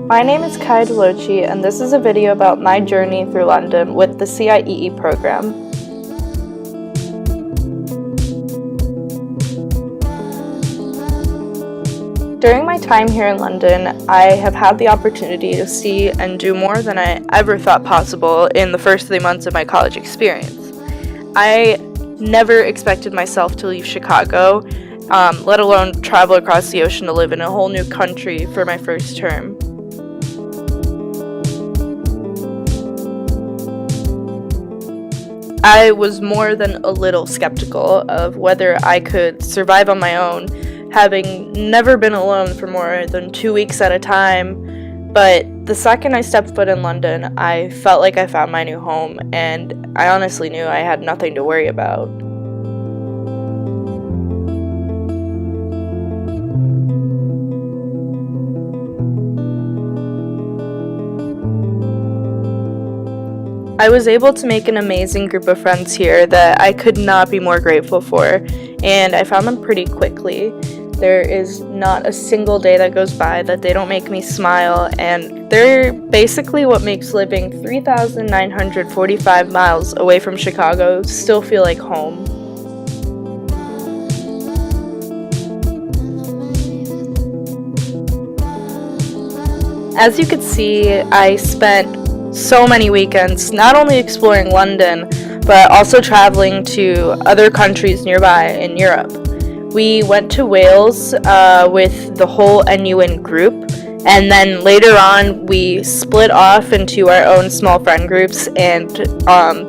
My name is Dlouchy, and this is a video about my journey through London with the CIEE program. During my time here in London, I have had the opportunity to see and do more than I ever thought possible in the first 3 months of my college experience. I never expected myself to leave Chicago, let alone travel across the ocean to live in a whole new country for my first term. I was more than a little skeptical of whether I could survive on my own, having never been alone for more than 2 weeks at a time. But the second I stepped foot in London, I felt like I found my new home, and I honestly knew I had nothing to worry about. I was able to make an amazing group of friends here that I could not be more grateful for, and I found them pretty quickly. There is not a single day that goes by that they don't make me smile, and they're basically what makes living 3,945 miles away from Chicago still feel like home. As you could see, I spent so many weekends not only exploring London, but also traveling to other countries nearby in Europe. We went to Wales with the whole NUin group, and then later on we split off into our own small friend groups, and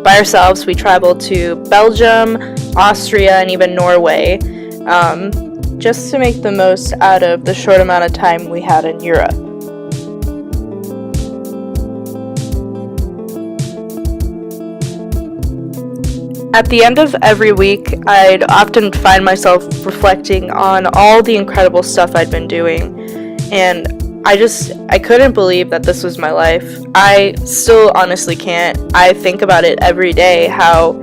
by ourselves we traveled to Belgium, Austria, and even Norway, just to make the most out of the short amount of time we had in Europe. At the end of every week, I'd often find myself reflecting on all the incredible stuff I'd been doing, and I couldn't believe that this was my life. I still honestly can't. I think about it every day, how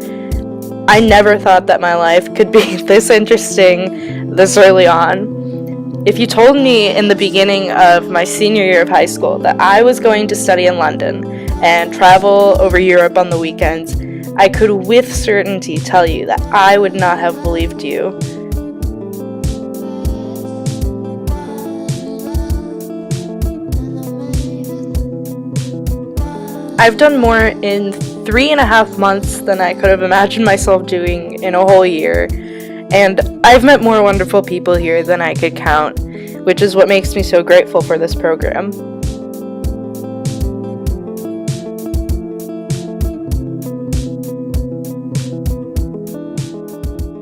I never thought that my life could be this interesting this early on. If you told me in the beginning of my senior year of high school that I was going to study in London and travel over Europe on the weekends, I could with certainty tell you that I would not have believed you. I've done more in 3.5 months than I could have imagined myself doing in a whole year, and I've met more wonderful people here than I could count, which is what makes me so grateful for this program.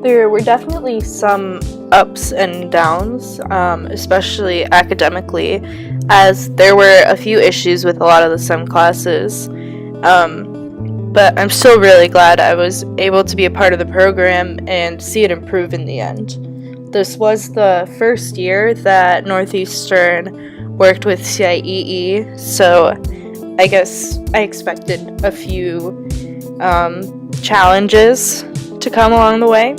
There were definitely some ups and downs, especially academically, as there were a few issues with a lot of the STEM classes. But I'm still really glad I was able to be a part of the program and see it improve in the end. This was the first year that Northeastern worked with CIEE, so I guess I expected a few challenges to come along the way.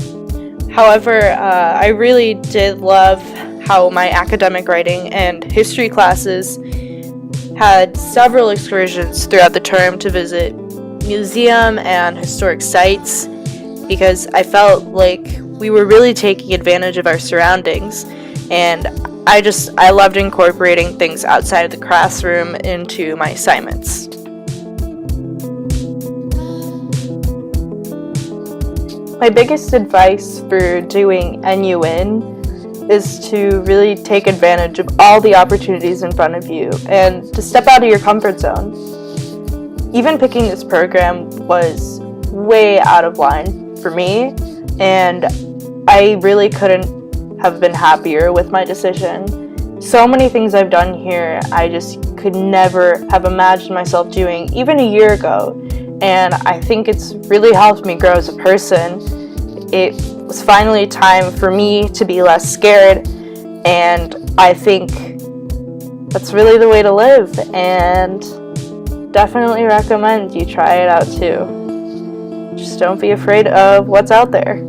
However, I really did love how my academic writing and history classes had several excursions throughout the term to visit museum and historic sites, because I felt like we were really taking advantage of our surroundings, and I loved incorporating things outside of the classroom into my assignments. My biggest advice for doing NUin is to really take advantage of all the opportunities in front of you and to step out of your comfort zone. Even picking this program was way out of line for me, and I really couldn't have been happier with my decision. So many things I've done here I just could never have imagined myself doing even a year ago, and I think it's really helped me grow as a person. It was finally time for me to be less scared, and I think that's really the way to live, and definitely recommend you try it out too. Just don't be afraid of what's out there.